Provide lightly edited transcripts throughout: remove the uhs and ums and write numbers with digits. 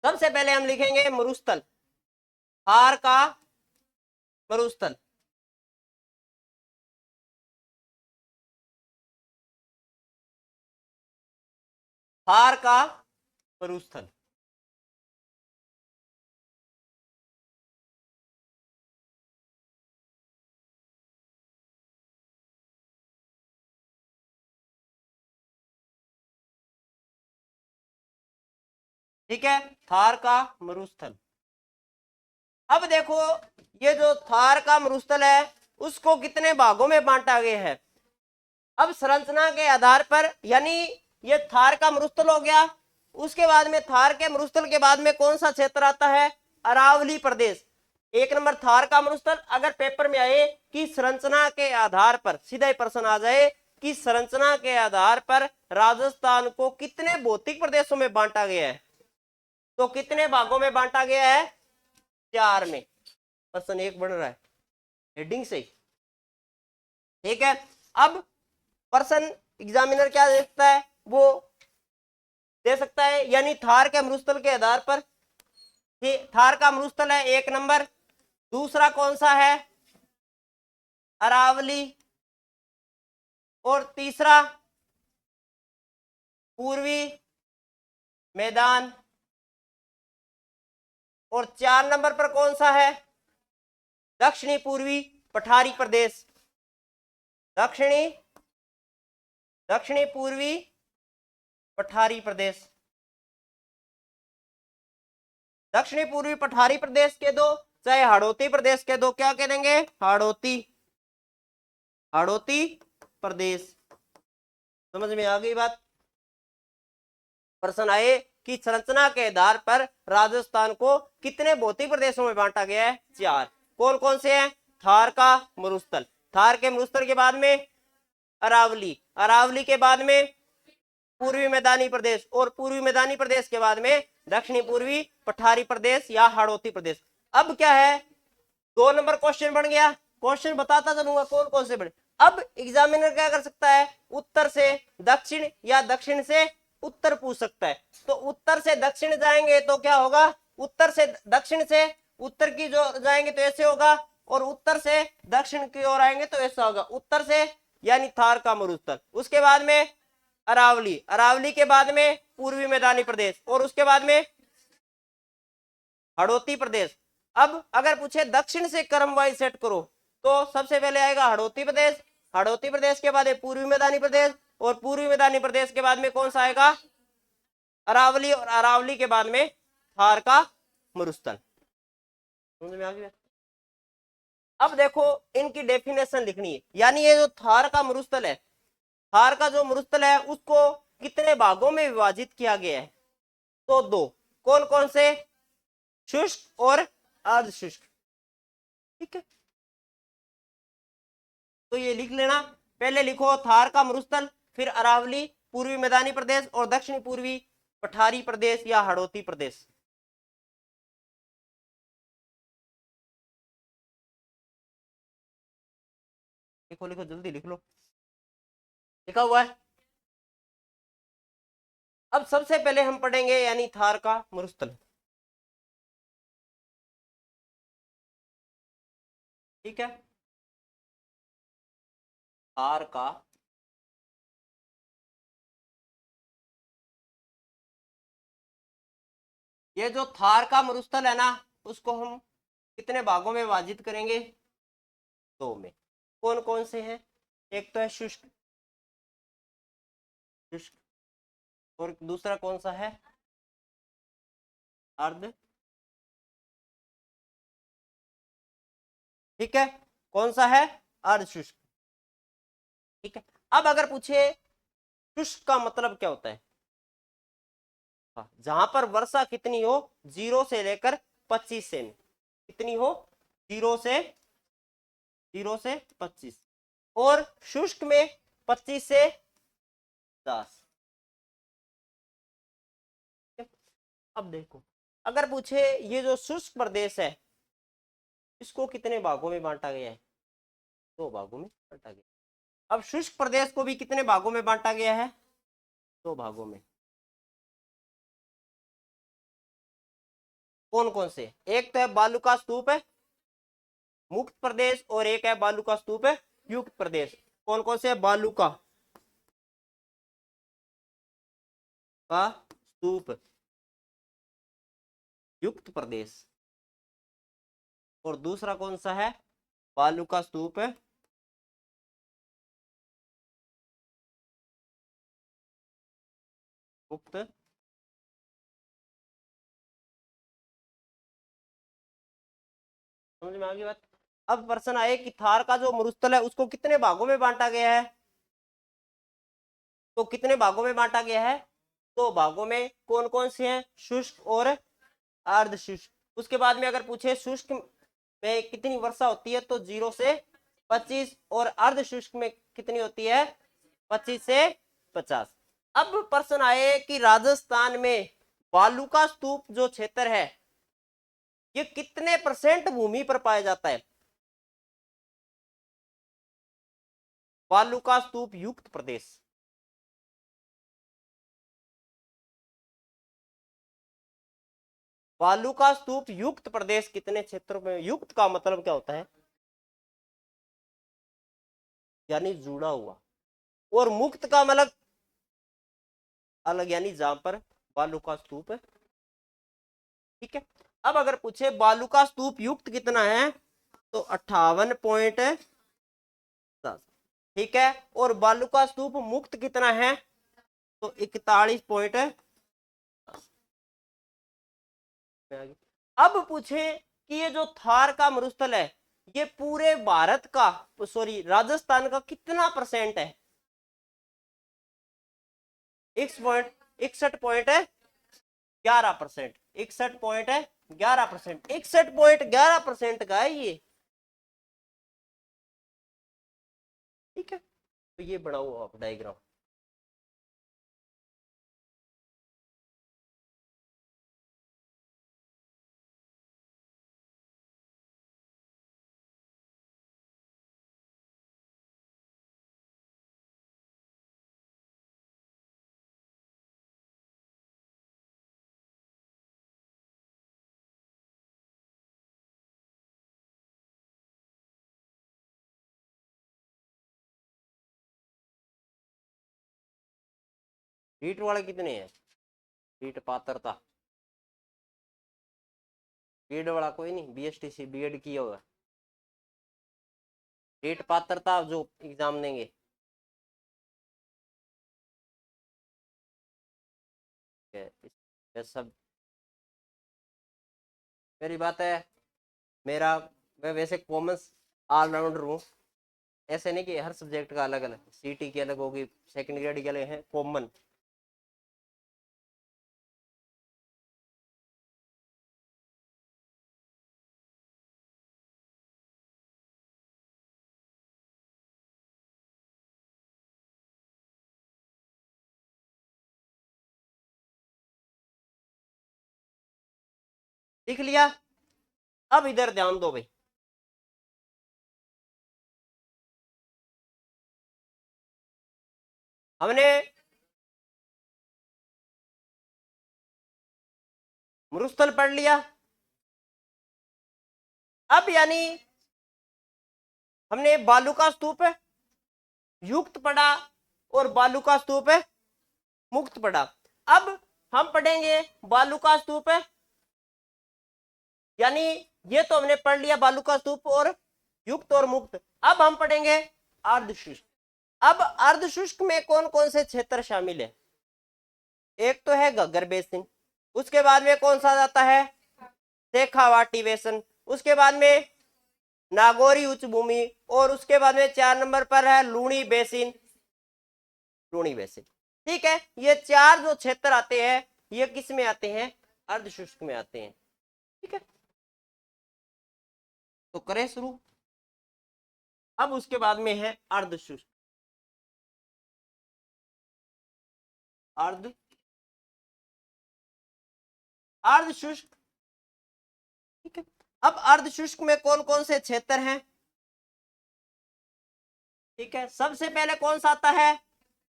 सबसे पहले हम लिखेंगे मरुस्थल, थार का मरुस्थल। थार का मरुस्थल। ठीक है, थार का मरुस्थल। अब देखो, ये जो थार का मरुस्थल है उसको कितने भागों में बांटा गया है। अब संरचना के आधार पर, यानी ये थार का मरुस्थल हो गया, उसके बाद में थार के मरुस्थल के बाद में कौन सा क्षेत्र आता है, अरावली प्रदेश। एक नंबर थार का मरुस्थल। अगर पेपर में आए कि संरचना के आधार पर, सीधा ही प्रश्न आ जाए कि संरचना के आधार पर राजस्थान को कितने भौतिक प्रदेशों में बांटा गया है, तो कितने भागों में बांटा गया है, 4 में। प्रश्न 1 बढ़ रहा है हेडिंग से। ठीक है, अब प्रश्न एग्जामिनर क्या दे सकता है, वो दे सकता है, यानी थार के मरुस्थल के आधार पर। थार का मरुस्थल है 1 नंबर। दूसरा कौन सा है, अरावली। और तीसरा पूर्वी मैदान। और 4 नंबर पर कौन सा है, दक्षिणी पूर्वी पठारी प्रदेश। दक्षिणी पूर्वी पठारी प्रदेश। दक्षिणी पूर्वी पठारी प्रदेश के दो, चाहे हाड़ौती प्रदेश के दो, क्या कह देंगे, हाड़ौती प्रदेश। समझ में आ गई बात। प्रश्न आए कि संरचना के आधार पर राजस्थान को कितने भौतिक प्रदेशों में बांटा गया है, 4। कौन कौन से हैं, थार का मरुस्थल, थार के मरुस्थल के बाद में अरावली, अरावली के बाद में पूर्वी मैदानी प्रदेश, और पूर्वी मैदानी प्रदेश के बाद में दक्षिणी पूर्वी पठारी प्रदेश या हाड़ौती प्रदेश। अब क्या है, 2 नंबर क्वेश्चन बन गया। क्वेश्चन बताता चलूंगा कौन कौन से बने। अब एग्जामिनर क्या कर सकता है, उत्तर से दक्षिण या दक्षिण से उत्तर पूछ सकता है। तो उत्तर से दक्षिण जाएंगे तो क्या होगा, उत्तर से दक्षिण से उत्तर की जो जाएंगे तो ऐसे होगा, और उत्तर से दक्षिण की ओर आएंगे तो ऐसा होगा। उत्तर से यानी थार का मरुस्थल, उसके बाद में अरावली, अरावली के बाद में पूर्वी मैदानी प्रदेश, और उसके बाद में हाड़ौती प्रदेश। अब अगर पूछे दक्षिण से क्रम वाइज सेट करो, तो सबसे पहले आएगा हाड़ौती प्रदेश, हाड़ौती प्रदेश के बाद पूर्वी मैदानी प्रदेश, और पूर्वी मैदानी प्रदेश के बाद में कौन सा आएगा, अरावली, और अरावली के बाद में थार का मरुस्थल। समझ में आ गया। अब देखो इनकी डेफिनेशन लिखनी है, यानी ये जो थार का मरुस्थल है, थार का जो मरुस्थल है उसको कितने भागों में विभाजित किया गया है, तो 2। कौन कौन से, शुष्क और अर्ध शुष्क। ठीक है, तो ये लिख लेना। पहले लिखो थार का मरुस्थल, फिर अरावली, पूर्वी मैदानी प्रदेश, और दक्षिण पूर्वी पठारी प्रदेश या हाड़ौती प्रदेश। लिखो लिखो जल्दी लिख लो, लिखा हुआ है। अब सबसे पहले हम पढ़ेंगे यानी थार का मरुस्थल। ठीक है, थार का ये जो थार का मरुस्थल है ना, उसको हम कितने भागों में विभाजित करेंगे, 2 में। कौन कौन से हैं, एक तो है शुष्क, शुष्क, और दूसरा कौन सा है, अर्ध। ठीक है, कौन सा है, अर्ध शुष्क। ठीक है, अब अगर पूछे शुष्क का मतलब क्या होता है, हाँ, जहां पर वर्षा कितनी हो, 0 से लेकर 25 सेमी, कितनी हो, 0 से 25, और शुष्क में 25 से 10। अब देखो, अगर पूछे ये जो शुष्क प्रदेश है इसको कितने भागों में बांटा गया है, 2 भागों में बांटा गया। अब शुष्क प्रदेश को भी कितने भागों में बांटा गया है, 2 भागों में। कौन कौन से? एक तो है बालू का स्तूप है मुक्त प्रदेश, और एक है बालू का स्तूप है युक्त प्रदेश। कौन कौन से? बालू का स्तूप युक्त प्रदेश, और दूसरा कौन सा है? बालू का स्तूप है मुक्त। समझ में आ गई बात? अब प्रश्न आए कि थार का जो मरुस्थल है उसको कितने भागों में बांटा गया है? तो कितने भागों में बांटा गया है? दो भागों में। कौन कौन से हैं? शुष्क और अर्ध शुष्क। उसके बाद में अगर पूछे शुष्क में कितनी वर्षा होती है तो 0 से 25, और अर्ध शुष्क में कितनी होती है? 25 से 50। अब प्रश्न आए कि राजस्थान में बालू का स्तूप जो क्षेत्र है ये कितने % भूमि पर पाया जाता है? बालू का स्तूप युक्त प्रदेश, बालू का स्तूप युक्त प्रदेश कितने क्षेत्रों में? युक्त का मतलब क्या होता है? यानी जुड़ा हुआ, और मुक्त का मतलब अलग, यानी जहां पर बालू का स्तूप है। ठीक है। अब अगर पूछे बालू का स्तूप युक्त कितना है तो 58.10। ठीक है। और बालू का स्तूप मुक्त कितना है तो 41.10। अब पूछे कि ये जो थार का मरुस्थल है ये पूरे भारत का, सॉरी राजस्थान का कितना % है? 61.11%। 61.11%। 61.11% का है ये। ठीक है। तो ये बनाओ आप डायग्राम। हीट वाले कितने हैं? हीट पात्रता, बीएड वाला कोई नहीं, बीएसटीसी बीएड किया होगा। हीट पात्रता जो एग्जाम देंगे। ये सब मेरी बात है। मेरा, मैं वैसे कॉमर्स ऑलराउंडर हूँ। ऐसे नहीं कि हर सब्जेक्ट का अलग अलग, सीटी की अलग होगी, सेकंड ग्रेड के अलग है, कॉमन। लिख लिया? अब इधर ध्यान दो भाई। हमने मरुस्थल पढ़ लिया। अब यानी हमने बालू का स्तूप है युक्त पढ़ा और बालू का स्तूप है मुक्त पढ़ा। अब हम पढ़ेंगे बालू का स्तूप है, यानी ये तो हमने पढ़ लिया बालू का स्तूप और युक्त और मुक्त। अब हम पढ़ेंगे अर्धशुष्क। अब अर्धशुष्क में कौन कौन से क्षेत्र शामिल है? एक तो है घग्गर बेसिन, उसके बाद में कौन सा जाता है? शेखावाटी बेसिन, उसके बाद में नागौरी उच्च भूमि, और उसके बाद में 4 नंबर पर है लूणी बेसिन। लूणी बेसिन। ठीक है। ये 4 जो क्षेत्र आते हैं ये किस में आते हैं? अर्धशुष्क में आते हैं। ठीक है। तो करें शुरू। अब उसके बाद में है अर्धशुष्क। अर्ध अर्धशुष्क। ठीक है। अब अर्धशुष्क में कौन कौन से क्षेत्र हैं? ठीक है। सबसे पहले कौन सा आता है?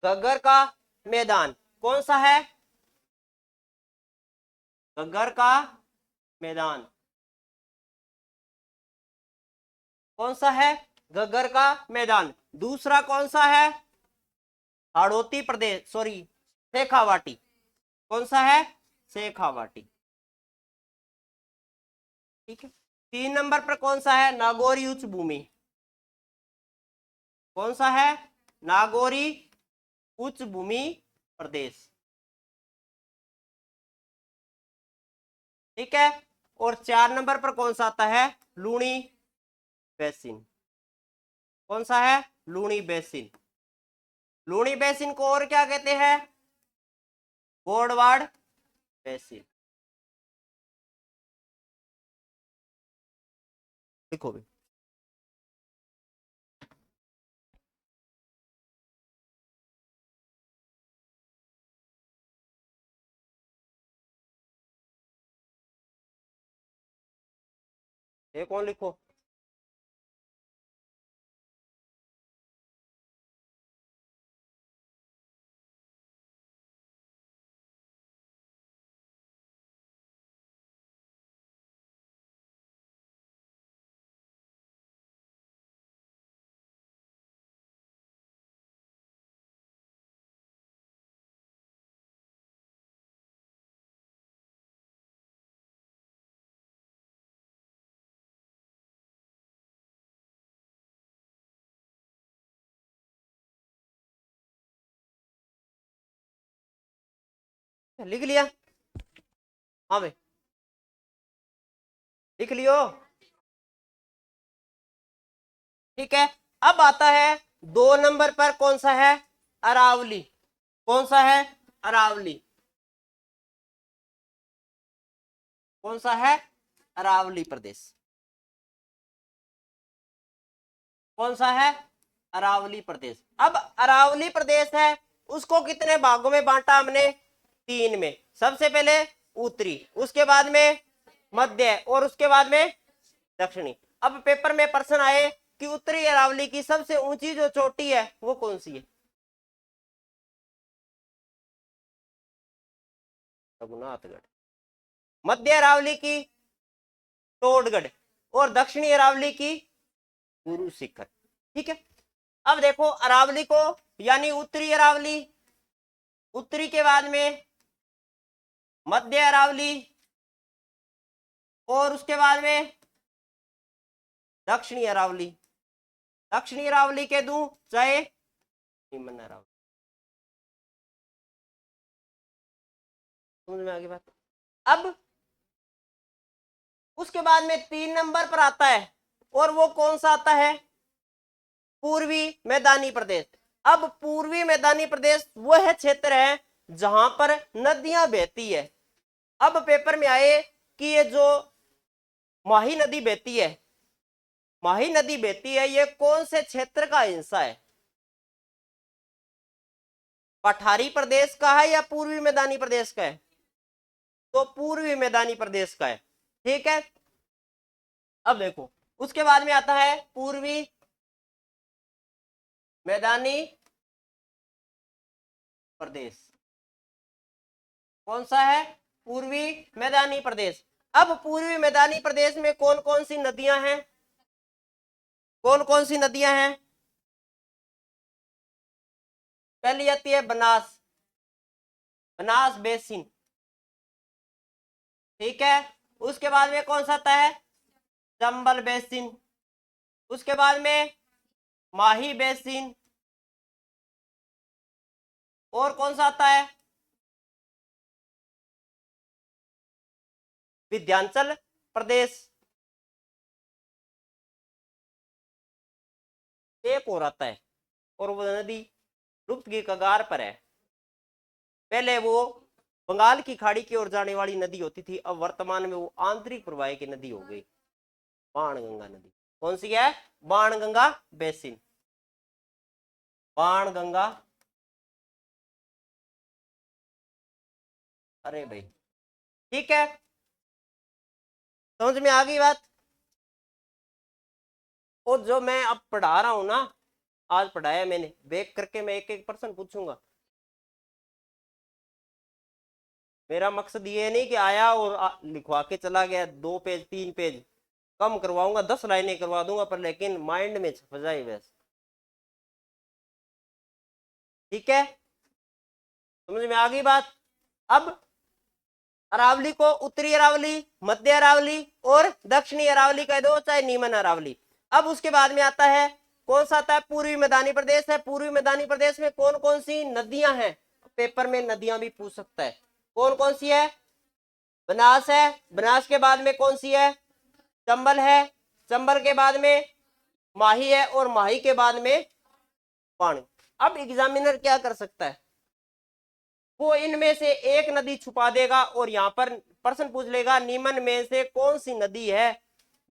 घग्गर का मैदान। कौन सा है? घग्गर का मैदान। कौन सा है? घग्गर का मैदान। दूसरा कौन सा है? हाड़ौती प्रदेश, सॉरी, शेखावाटी। कौन सा है? शेखावाटी। ठीक है। 3 नंबर पर कौन सा है? नागौरी उच्च भूमि। कौन सा है? नागौरी उच्च भूमि प्रदेश। ठीक है। और 4 नंबर पर कौन सा आता है? लूणी बेसिन। कौन सा है? लूणी बेसिन। लूणी बेसिन को और क्या कहते हैं? गोडवाड़ बेसिन। लिखो भी। ये कौन? लिखो। लिख लिया? हाँ भाई, लिख लियो। ठीक है। अब आता है 2 नंबर पर कौन सा है? अरावली। कौन सा है? अरावली। कौन सा है? अरावली प्रदेश। कौन सा है? अरावली प्रदेश। अब अरावली प्रदेश है, उसको कितने भागों में बांटा हमने? 3 में। सबसे पहले उत्तरी, उसके बाद में मध्य, और उसके बाद में दक्षिणी। अब पेपर में प्रश्न आए कि उत्तरी अरावली की सबसे ऊंची जो चोटी है वो कौन सी है? रघुनाथगढ़। मध्य अरावली की टोडगढ़, और दक्षिणी अरावली की गुरु शिखर। ठीक है। अब देखो अरावली को, यानी उत्तरी अरावली, उत्तरी के बाद में मध्य अरावली, और उसके बाद में दक्षिणी अरावली। दक्षिणी अरावली के दूं चाहे निम्न अरावली। समझ में आ गई बात? अब उसके बाद में 3 नंबर पर आता है, और वो कौन सा आता है? पूर्वी मैदानी प्रदेश। अब पूर्वी मैदानी प्रदेश वह क्षेत्र है जहां पर नदियां बहती है। अब पेपर में आए कि ये जो माही नदी बहती है, माही नदी बहती है, ये कौन से क्षेत्र का हिस्सा है? पठारी प्रदेश का है या पूर्वी मैदानी प्रदेश का है? तो पूर्वी मैदानी प्रदेश का है। ठीक है। अब देखो उसके बाद में आता है पूर्वी मैदानी प्रदेश। कौन सा है? पूर्वी मैदानी प्रदेश। अब पूर्वी मैदानी प्रदेश में कौन कौन सी नदियां हैं? कौन कौन सी नदियां हैं? पहली आती है बनास, बनास बेसिन। ठीक है। उसके बाद में कौन सा आता है? चंबल बेसिन। उसके बाद में माही बेसिन। और कौन सा आता है? विंध्याचल प्रदेश। एक और आता है, और वो नदी लुप्त की कगार पर है। पहले वो बंगाल की खाड़ी की ओर जाने वाली नदी होती थी, अब वर्तमान में वो आंतरिक प्रवाह की नदी हो गई, बाणगंगा नदी। कौन सी है? बाणगंगा बेसिन। बाणगंगा। अरे भाई, ठीक है, समझ में आ गई बात? और जो मैं अब पढ़ा रहा हूं ना, आज पढ़ाया मैंने, बैक करके मैं एक एक प्रश्न पूछूंगा। मेरा मकसद ये नहीं कि आया और लिखवा के चला गया, 2 पेज 3 पेज कम करवाऊंगा, 10 लाइनें करवा दूंगा, पर लेकिन माइंड में छप जाए बस। ठीक है, समझ में आ गई बात। अब अरावली को उत्तरी अरावली, मध्य अरावली और दक्षिणी अरावली कह दो, चाहे नीमन अरावली। अब उसके बाद में आता है, कौन सा आता है, पूर्वी मैदानी प्रदेश है। पूर्वी मैदानी प्रदेश में कौन कौन सी नदियां हैं, पेपर में नदियां भी पूछ सकता है। कौन कौन सी है, बनास है, बनास के बाद में कौन सी है, चंबल है, चंबल के बाद में माही है, और माही के बाद में पानी। अब एग्जामिनर क्या कर सकता है, वो इनमें से एक नदी छुपा देगा और यहाँ पर प्रश्न पूछ लेगा, नीमन में से कौन सी नदी है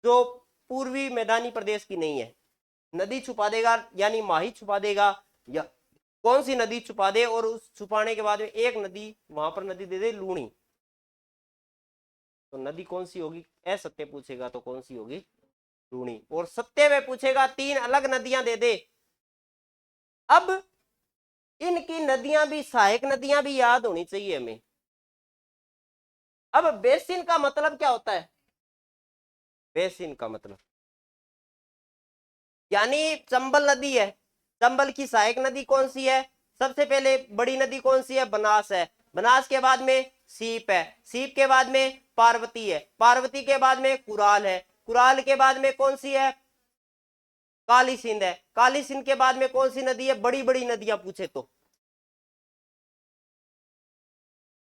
जो पूर्वी मैदानी प्रदेश की नहीं है। नदी छुपा देगा, यानी माही छुपा देगा, या कौन सी नदी छुपा दे, और उस छुपाने के बाद में एक नदी वहां पर नदी दे दे लूणी, तो नदी कौन सी होगी। असत्य पूछेगा तो कौन सी होगी, लूणी। और सत्य में पूछेगा 3 अलग नदियां दे दे। अब इनकी नदियां भी सहायक नदियां भी याद होनी चाहिए हमें। अब बेसिन का मतलब क्या होता है, बेसिन का मतलब यानी चंबल नदी है, चंबल की सहायक नदी कौन सी है, सबसे पहले बड़ी नदी कौन सी है, बनास है, बनास के बाद में सीप है, सीप के बाद में पार्वती है, पार्वती के बाद में कुराल है, कुराल के बाद में कौन सी है, काली सिंध है, काली सिंध के बाद में कौन सी नदी है, बड़ी बड़ी नदियां पूछे तो।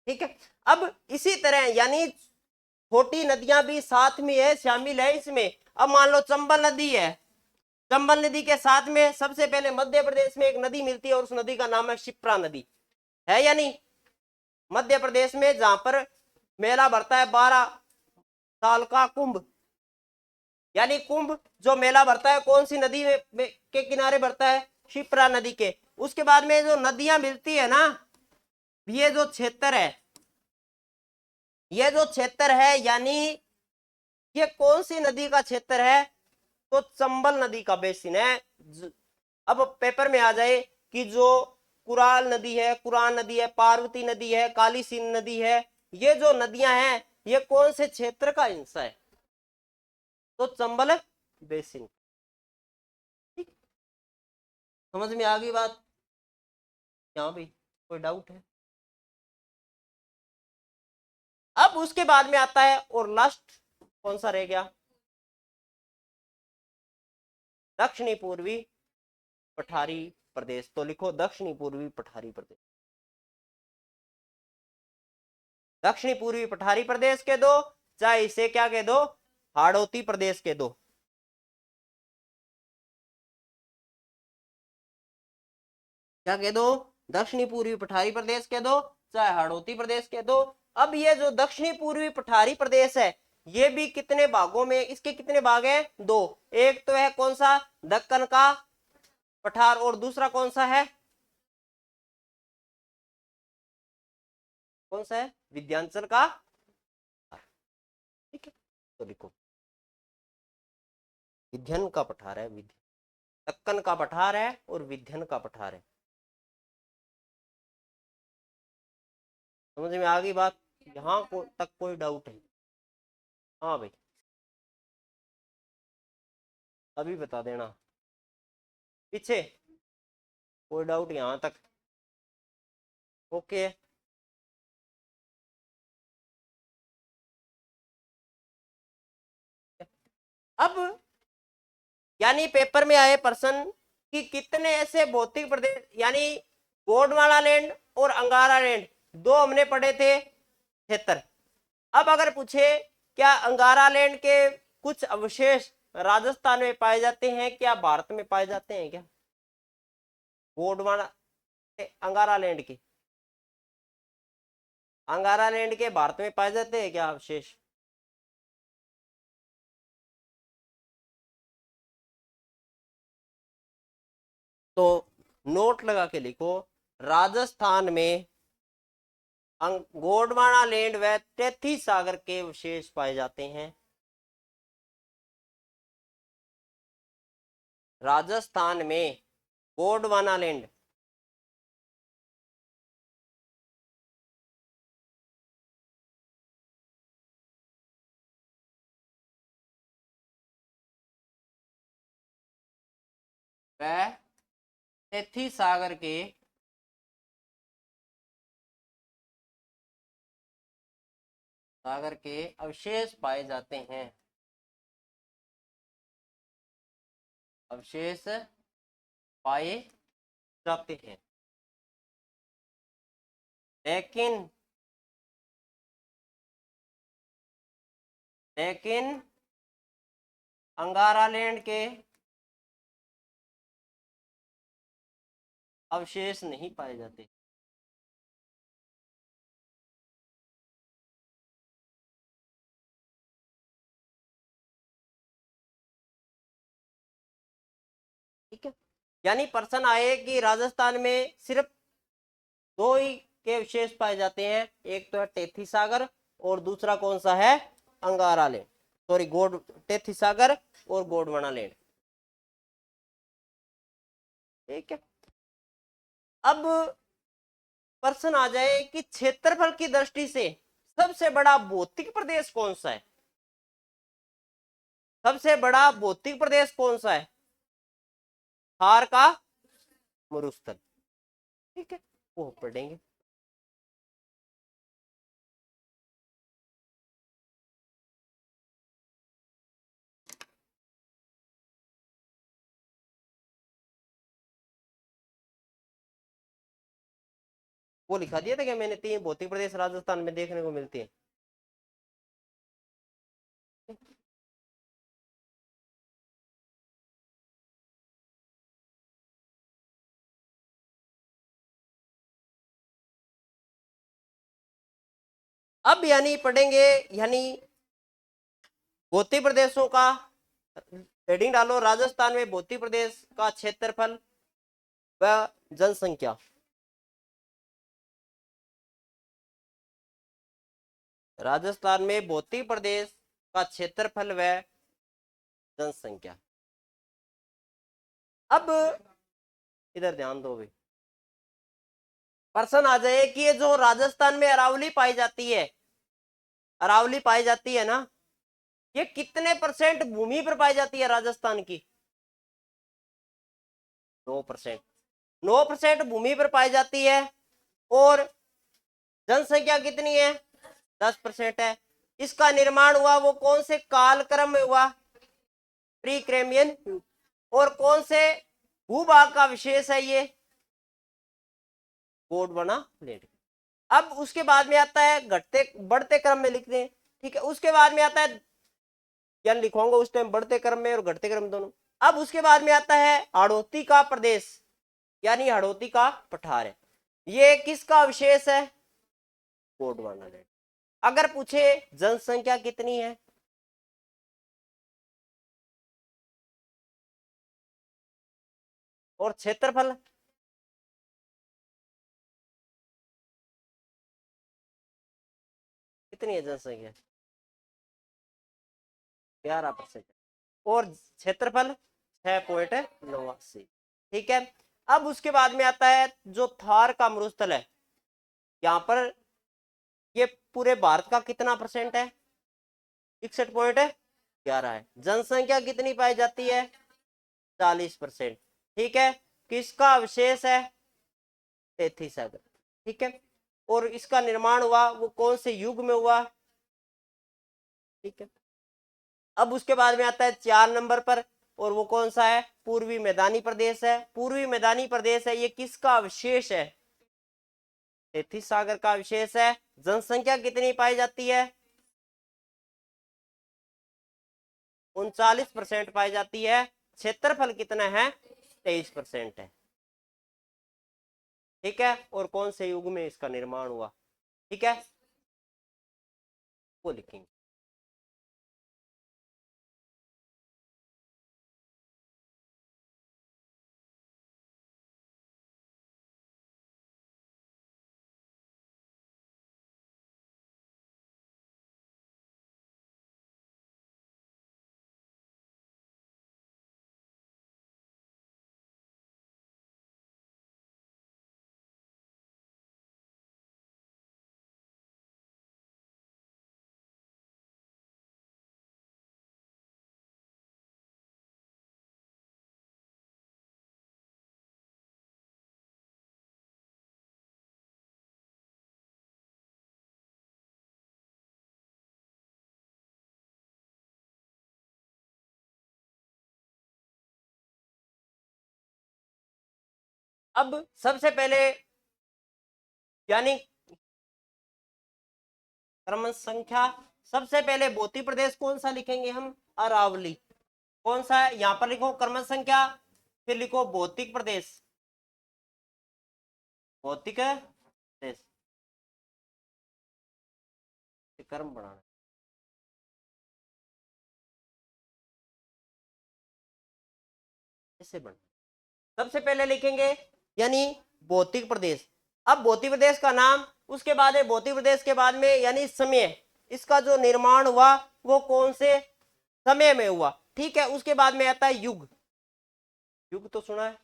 ठीक है, अब इसी तरह यानी छोटी नदियां भी साथ में है, शामिल है इसमें। अब मान लो चंबल नदी है, चंबल नदी के साथ में सबसे पहले मध्य प्रदेश में एक नदी मिलती है और उस नदी का नाम है शिप्रा नदी, है या नहीं। मध्य प्रदेश में जहां पर मेला भरता है 12 साल का कुंभ, यानी कुंभ जो मेला भरता है कौन सी नदी के किनारे भरता है, शिप्रा नदी के। उसके बाद में जो नदियां मिलती है ना, ये जो क्षेत्र है, ये जो क्षेत्र है यानी ये कौन सी नदी का क्षेत्र है, तो चंबल नदी का बेसिन है। अब पेपर में आ जाए कि जो कुराल नदी है, कुरान नदी है, पार्वती नदी है, काली सिंध नदी है, ये जो नदियां हैं ये कौन से क्षेत्र का हिस्सा है, तो चंबल बेसिन। ठीक, समझ में आ गई बात, यहाँ भी कोई डाउट है। अब उसके बाद में आता है और लास्ट कौन सा रह गया, दक्षिणी पूर्वी पठारी प्रदेश। तो लिखो दक्षिणी पूर्वी पठारी प्रदेश, दक्षिणी पूर्वी पठारी प्रदेश के दो, चाहे इसे क्या कह दो, हाड़ौती प्रदेश के दो। क्या कह दो, दक्षिणी पूर्वी पठारी प्रदेश के दो, चाहे हाड़ौती प्रदेश के दो। अब ये जो दक्षिणी पूर्वी पठारी प्रदेश है, ये भी कितने भागों में, इसके कितने भाग हैं, 2। एक तो है कौन सा, दक्कन का पठार, और दूसरा कौन सा है, कौन सा है, विंध्याचल का। ठीक है, तो लिखो विंध्यन का पठार है, दक्कन का पठार है और विंध्यन का पठार है। समझ में आ गई बात, यहाँ तक कोई डाउट है। हाँ भाई, अभी बता देना, पीछे कोई डाउट यहाँ तक, ओके। अब यानी पेपर में आए प्रश्न कि कितने ऐसे भौतिक प्रदेश, यानी गोंडवाना लैंड और अंगारा लैंड, दो हमने पढ़े थे क्षेत्र। अब अगर पूछे क्या अंगारा लैंड के कुछ अवशेष राजस्थान में पाए जाते हैं, क्या भारत में पाए जाते हैं, क्या गोंडवाना अंगारा लैंड के, अंगारा लैंड के भारत में पाए जाते हैं क्या अवशेष। तो नोट लगा के लिखो, राजस्थान में गोंडवाना लैंड व तैतीस सागर के अवशेष पाए जाते हैं। राजस्थान में गोंडवाना लैंड व तैथी सागर के अवशेष पाए जाते हैं, अवशेष पाए जाते हैं। लेकिन लेकिन अंगारा लैंड के अवशेष नहीं पाए जाते। ठीक है, यानी प्रश्न आए कि राजस्थान में सिर्फ दो ही के अवशेष पाए जाते हैं, एक तो है टेथी सागर और दूसरा कौन सा है, अंगारा लैंड, सॉरी टेथी सागर और गोंडवाना लैंड। ठीक है, अब प्रश्न आ जाए कि क्षेत्रफल की दृष्टि से सबसे बड़ा भौतिक प्रदेश कौन सा है, सबसे बड़ा भौतिक प्रदेश कौन सा है, थार का मरुस्थल। ठीक है, वो पढ़ेंगे। वो लिखा दिया था क्या मैंने, 3 भौतिक प्रदेश राजस्थान में देखने को मिलते हैं। अब यानी पढ़ेंगे, यानी भौतिक प्रदेशों का हेडिंग डालो, राजस्थान में भौतिक प्रदेश का क्षेत्रफल व जनसंख्या। राजस्थान में भौतिक प्रदेश का क्षेत्रफल व जनसंख्या। अब इधर ध्यान दो भाई, प्रश्न आ जाए कि ये जो राजस्थान में अरावली पाई जाती है, अरावली पाई जाती है ना, ये कितने % भूमि पर पाई जाती है राजस्थान की, 9%। 9% भूमि पर पाई जाती है और जनसंख्या कितनी है, 10% है। इसका निर्माण हुआ वो कौन से कालक्रम में हुआ, प्री क्रेमियन। और कौन से भूभाग का विशेष है ये, गोंडवाना प्लेट। अब उसके बाद में आता है, घटते बढ़ते क्रम में लिखते हैं। ठीक है, उसके बाद में आता है, या लिखूंगा उस टाइम बढ़ते क्रम में और घटते क्रम दोनों। अब उसके बाद में आता है हाड़ौती का प्रदेश, यानी हाड़ौती का पठार है, ये किसका विशेष है, गोंडवाना लैंड। अगर पूछे जनसंख्या कितनी है, और क्षेत्रफल, कितनी है जनसंख्या, 11%, और क्षेत्रफल 6.89। ठीक है, अब उसके बाद में आता है जो थार का मरुस्थल है, यहाँ पर ये पूरे भारत का कितना % है, 61.11 है। जनसंख्या कितनी पाई जाती है, 40%। ठीक है, किसका विशेष है, तेथी सागर। ठीक है, और इसका निर्माण हुआ वो कौन से युग में हुआ। ठीक है, अब उसके बाद में आता है 4 नंबर पर, और वो कौन सा है, पूर्वी मैदानी प्रदेश है। पूर्वी मैदानी प्रदेश है, ये किसका विशेष है, तेथी सागर का विशेष है। जनसंख्या कितनी पाई जाती है, 39% पाई जाती है। क्षेत्रफल कितना है, 23% है। ठीक है, और कौन से युग में इसका निर्माण हुआ, ठीक है, वो लिखेंगे। अब सबसे पहले यानी क्रम संख्या, सबसे पहले भौतिक प्रदेश कौन सा लिखेंगे हम? अरावली। कौन सा है? यहां पर लिखो क्रम संख्या, फिर लिखो भौतिक प्रदेश, भौतिक प्रदेश, क्रम बढ़ाना, ऐसे बढ़ना। सबसे पहले लिखेंगे यानी भौतिक प्रदेश। अब भौतिक प्रदेश का नाम, उसके बाद है भौतिक प्रदेश के बाद में यानी समय, इसका जो निर्माण हुआ वो कौन से समय में हुआ, ठीक है। उसके बाद में आता है युग। युग तो सुना है,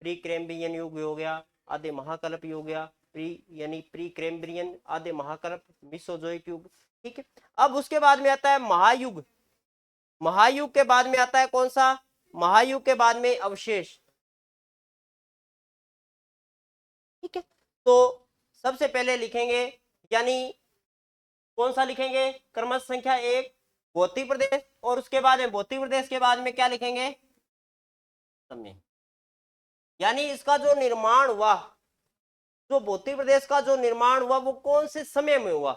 प्री कैम्ब्रियन युग हो गया, आधे महाकल्प युग हो गया, प्री कैम्ब्रियन, आधे महाकल्प, मिसोजोइक युग, ठीक है। अब उसके बाद में आता है महायुग। महायुग के बाद में आता है कौन सा? महायुग के बाद में अवशेष, ठीक है। तो सबसे पहले लिखेंगे यानी कौन सा लिखेंगे? क्रमश संख्या 1 भौतिक प्रदेश, और उसके बाद में भौतिक प्रदेश के बाद में क्या लिखेंगे? समय, यानी इसका जो निर्माण हुआ, जो भौतिक प्रदेश का जो निर्माण हुआ वो कौन से समय में हुआ।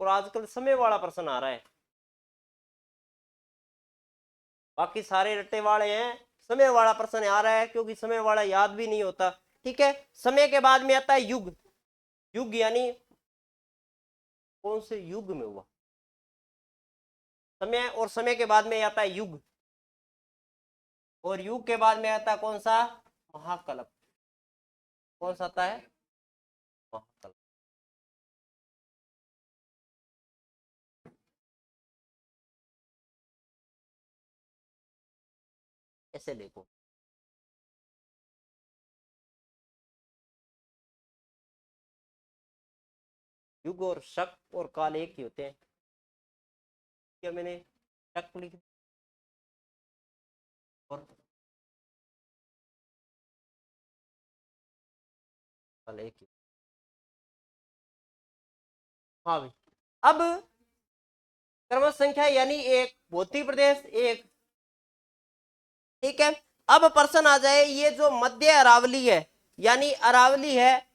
और आजकल समय वाला प्रश्न आ रहा है, बाकी सारे रट्टे वाले हैं, समय वाला प्रश्न आ रहा है क्योंकि समय वाला याद भी नहीं होता, ठीक है। समय के बाद में आता है युग। युग यानी कौन से युग में हुआ, समय, और समय के बाद में आता है युग, और युग के बाद में आता है कौन सा? महाकल्प। कौन सा आता है? महाकल्प। ऐसे देखो, युग और शक और काल एक ही होते हैं। क्या मैंने शक लिख और काल एक ही। हाँ भाई। अब क्रम संख्या यानी 1 भौतिक प्रदेश 1, ठीक है। अब प्रश्न आ जाए, ये जो मध्य अरावली है यानी अरावली है,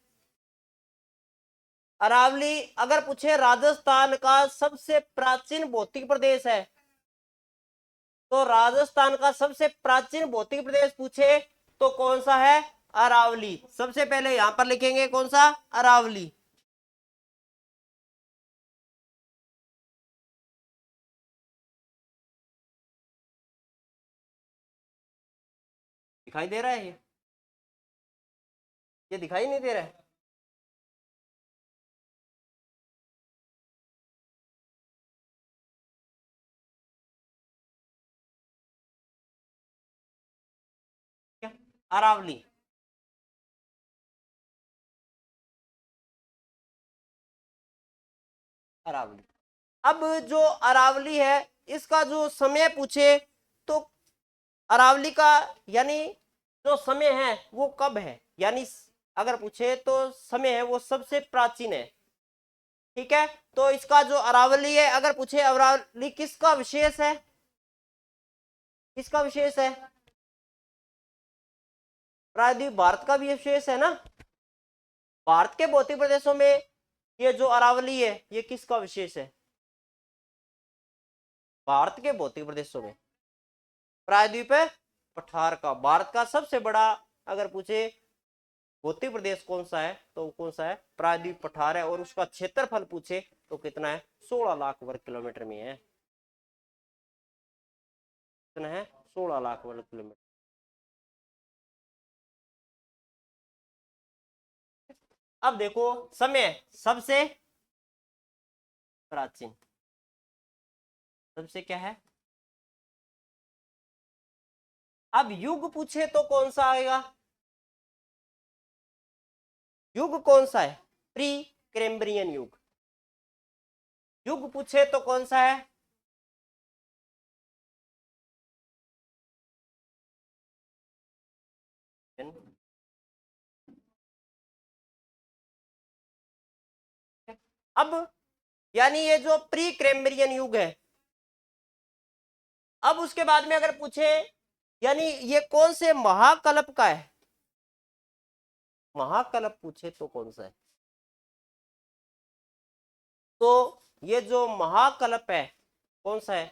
अरावली अगर पूछे राजस्थान का सबसे प्राचीन भौतिक प्रदेश है, तो राजस्थान का सबसे प्राचीन भौतिक प्रदेश पूछे तो कौन सा है? अरावली। सबसे पहले यहां पर लिखेंगे कौन सा? अरावली। दिखाई दे रहा है ये दिखाई नहीं दे रहा है? क्या? अरावली। अरावली। अब जो अरावली है इसका जो समय पूछे तो अरावली का यानी जो समय है वो कब है, यानी अगर पूछे तो समय है वो सबसे प्राचीन है, ठीक है। तो इसका जो अरावली है, अगर पूछे अरावली किसका विशेष है, किसका विशेष है? प्रायद्वीप भारत का भी विशेष है ना। भारत के भौतिक प्रदेशों में ये जो अरावली है ये किसका विशेष है? भारत के भौतिक प्रदेशों में प्रायद्वीप पठार का। भारत का सबसे बड़ा अगर पूछे भौतिक प्रदेश कौन सा है तो कौन सा है? प्रायद्वीप पठार है, और उसका क्षेत्रफल पूछे तो कितना है? 16 लाख वर्ग किलोमीटर में है। कितना है? 16 लाख वर्ग किलोमीटर। अब देखो समय सबसे प्राचीन, सबसे क्या है? अब युग पूछे तो कौन सा आएगा? युग कौन सा है? प्री कैम्ब्रियन युग। युग पूछे तो कौन सा है? अब यानी ये जो प्री कैम्ब्रियन युग है, अब उसके बाद में अगर पूछे यानी ये कौन से महाकल्प का है? महाकल्प पूछे तो कौन सा है? तो ये जो महाकल्प है कौन सा है?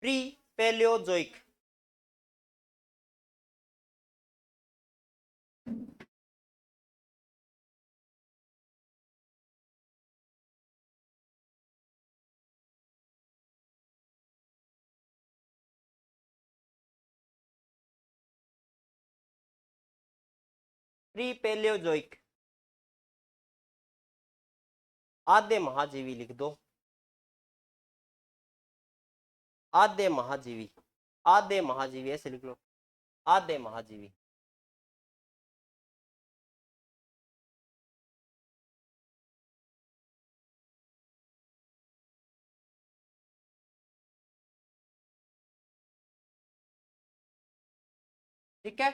Pre Palaeozoic. प्री पैलियोजोइक, आद्य महाजीवी लिख दो। आद्य महाजीवी, आद्य महाजीवी ऐसे लिख लो, आद्य महाजीवी। ठीक है,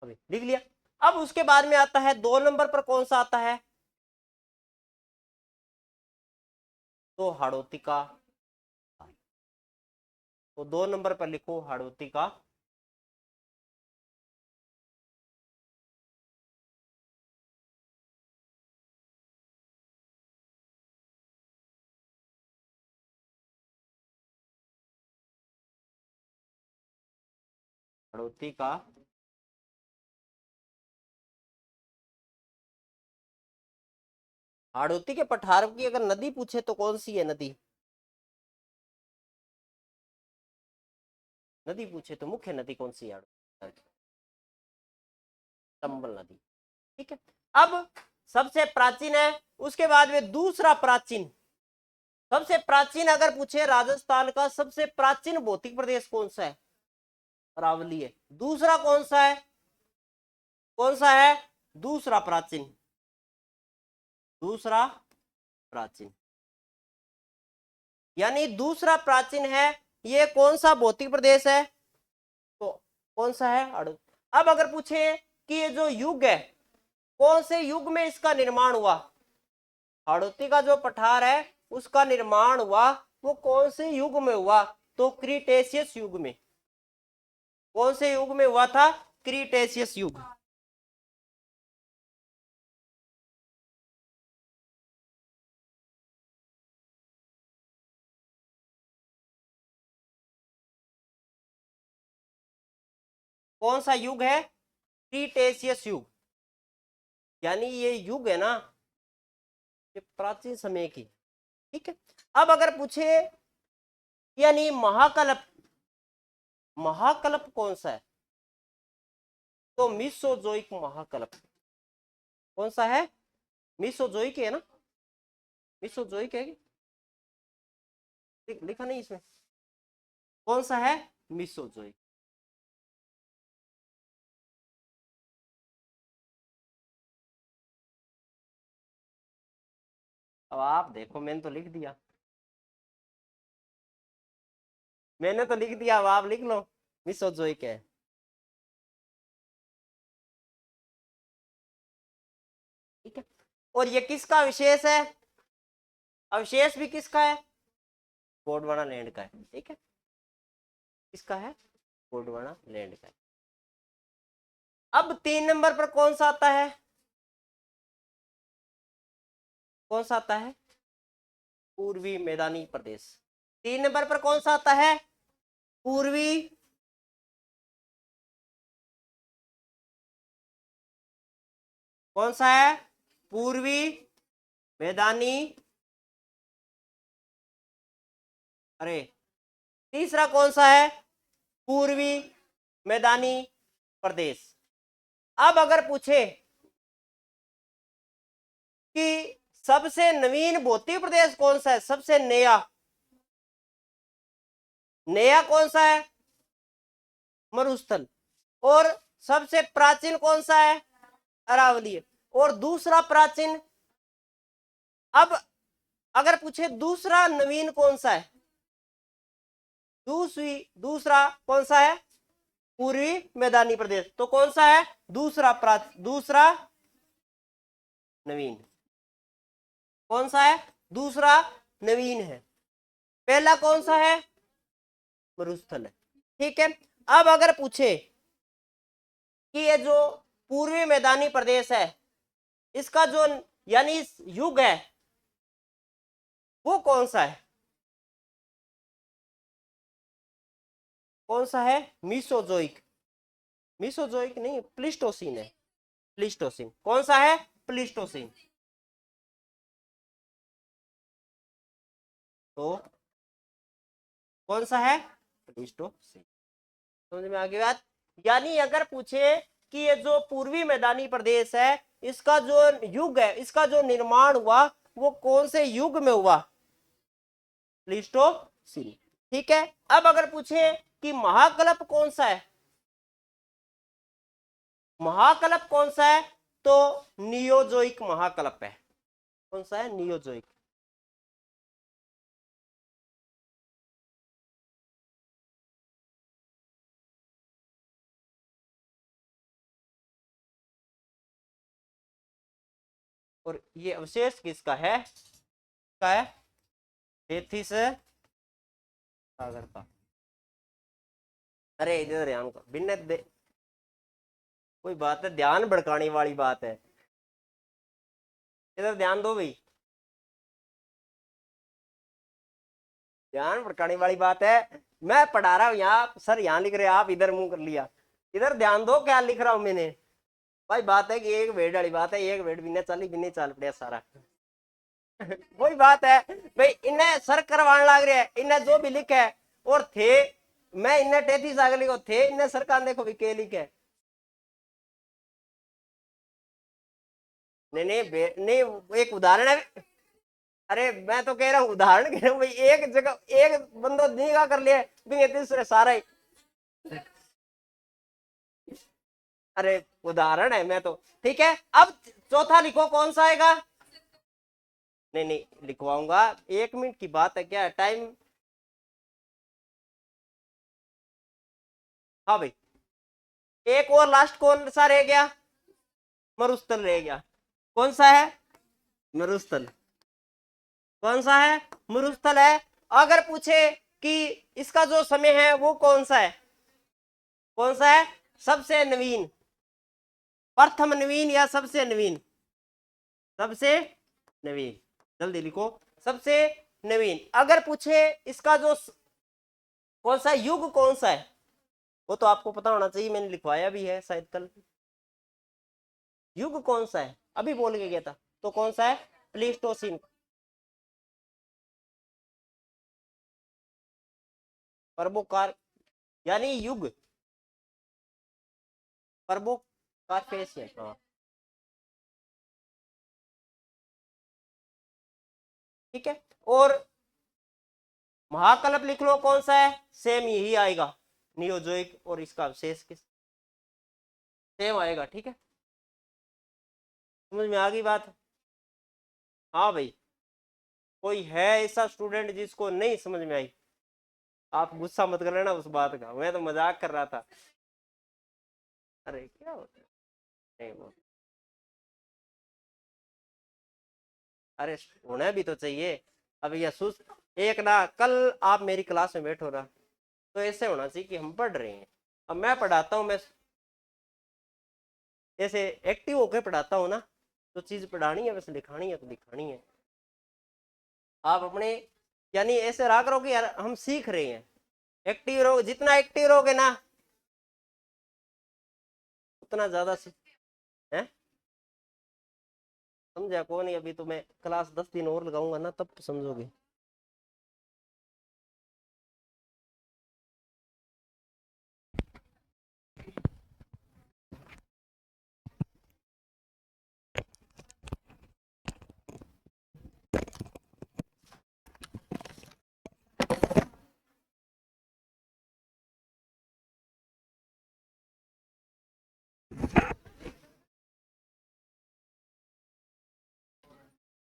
अभी लिख लिया। अब उसके बाद में आता है 2 नंबर पर कौन सा आता है? तो हाड़ौती का। तो 2 नंबर पर लिखो हाड़ौती का। हाड़ौती का हाड़ौती के पठार की अगर नदी पूछे तो कौन सी है नदी? नदी पूछे तो मुख्य नदी कौन सी है? चंबल नदी। ठीक है, अब सबसे प्राचीन है, उसके बाद में दूसरा प्राचीन। सबसे प्राचीन अगर पूछे राजस्थान का सबसे प्राचीन भौतिक प्रदेश कौन सा है? अरावली है। दूसरा कौन सा है? कौन सा है दूसरा प्राचीन? दूसरा प्राचीन, यानी दूसरा प्राचीन है ये कौन सा भौतिक प्रदेश है? तो कौन सा है? अब अगर पूछे कि ये जो युग है कौन से युग में इसका निर्माण हुआ? हाड़ौती का जो पठार है उसका निर्माण हुआ वो कौन से युग में हुआ? तो क्रीटेशियस युग में। कौन से युग में हुआ था? क्रीटेशियस युग। कौन सा युग है? क्रीटेशियस युग, यानी ये युग है ना ये प्राचीन समय की। ठीक है, अब अगर पूछे यानी महाकल्प, महाकल्प कौन सा है? तो मीसोजोइक महाकल्प। कौन सा है? मीसोजोइक है ना? मीसोजोइक है लिखा नहीं इसमें? कौन सा है? मीसोजोइक। अब आप देखो मैंने तो लिख दिया, मैंने तो लिख दिया, अब आप लिख लो मीसोजोइक है। ठीक है, और ये किसका विशेष है? अवशेष भी किसका है? गोंडवाना लैंड का है। ठीक है, किसका है? गोंडवाना लैंड का है। अब 3 नंबर पर कौन सा आता है? कौन सा आता है? पूर्वी मैदानी प्रदेश। 3 नंबर पर कौन सा आता है? पूर्वी कौन सा है? पूर्वी मैदानी। अरे तीसरा कौन सा है? पूर्वी मैदानी प्रदेश। अब अगर पूछे कि सबसे नवीन भौतिक प्रदेश कौन सा है? सबसे नया, नया कौन सा है? मरुस्थल। और सबसे प्राचीन कौन सा है? अरावली है। और दूसरा प्राचीन अब अगर पूछे दूसरा नवीन कौन सा है, दूसरा कौन सा है, पूर्वी मैदानी प्रदेश, तो कौन सा है, दूसरा नवीन, कौन सा है, दूसरा नवीन है, पहला कौन सा है, मरुस्थल है। ठीक है, अब अगर पूछे कि ये जो पूर्वी मैदानी प्रदेश है, इसका जो यानी युग है वो कौन सा है, कौन सा है, मीसोजोइक, मीसोजोइक नहीं, प्लीस्टोसीन है, प्लीस्टोसीन, कौन सा है, प्लीस्टोसीन। तो कौन सा है, प्लीस्टोसीन। समझ में आ गई बात। यानी अगर पूछे कि ये जो पूर्वी मैदानी प्रदेश है, इसका जो युग है, इसका जो निर्माण हुआ वो कौन से युग में हुआ, प्लीस्टोसीन। ठीक है, अब अगर पूछे कि महाकल्प कौन सा है, महाकल्प कौन सा है, तो नियोजोइक महाकल्प है। कौन सा है, नियोजोइक। और ये अवशेष किसका है, का है, तेथिस सागर का। अरे इधर ध्यान को भिन्न कोई बात है, ध्यान भड़काने वाली बात है, इधर ध्यान दो भाई, ध्यान भड़काने वाली बात है। मैं पढ़ा रहा हूँ यहाँ, सर यहाँ लिख रहे, आप इधर मुंह कर लिया, इधर ध्यान दो क्या लिख रहा हूं मैंने। भाई बात है कि एक वेट वाली बात है, एक वेट बिना चाल पड़े सारा वही बात है भाई, इन्हें सर करवाने लग रहे हैं, इन्हें जो भी लिखे है और थे, मैं इन्हें 33 आगे लिखो थे, इन्हें सर का देखो भी के लिखे, नहीं नहीं नहीं, एक उदाहरण है। अरे मैं तो कह रहा हूँ उदाहरण कह रहा हूँ भाई, एक जगह एक बंदो निगाह कर लिए भी तीसरे सारा ही, अरे उदाहरण है मैं तो। ठीक है, अब चौथा लिखो कौन सा आएगा, नहीं नहीं लिखवाऊंगा, 1 मिनट की बात है, क्या टाइम। हाँ भाई, एक और लास्ट कौन सा रह गया, मरुस्थल रह गया, कौन सा है, मरुस्थल, कौन सा है, मरुस्थल है। अगर पूछे कि इसका जो समय है वो कौन सा है, कौन सा है, सबसे नवीन, प्रथम नवीन या सबसे नवीन, सबसे नवीन, जल्दी लिखो, सबसे नवीन। अगर पूछे इसका जो कौन सा युग कौन सा है, वो तो आपको पता होना चाहिए, मैंने लिखवाया भी है शायद कल, युग कौन सा है, अभी बोल के गया था, तो कौन सा है, प्लीस्टोसिन, पर्बोकार यानी युग, पर्बोकार्पेशियन, हाँ ठीक है। और महाकल्प लिख लो कौन सा है, सेम यही आएगा, नियोजोइक, और इसका अवशेष किस सेम आएगा। ठीक है, समझ में आ गई बात। हाँ भाई, कोई है ऐसा स्टूडेंट जिसको नहीं समझ में आई, आप गुस्सा मत कर लेना उस बात का, मैं तो मजाक कर रहा था। अरे क्या होता है, नहीं वो, अरे होना भी तो चाहिए। अब यह सुस्त एक ना, कल आप मेरी क्लास में बैठो ना, तो ऐसे होना चाहिए कि हम पढ़ रहे हैं, अब मैं पढ़ाता हूँ, मैं ऐसे एक्टिव होकर पढ़ाता हूँ ना, तो चीज पढ़ानी है, बस लिखानी है तो लिखानी है। आप अपने यानी ऐसे रहा करो कि यार हम सीख रहे हैं, एक्टिव रहो, जितना एक्टिव रहोगे ना उतना ज्यादा है। समझा कौन नहीं, अभी तो मैं क्लास 10 दिन और लगाऊंगा ना, तब समझोगे।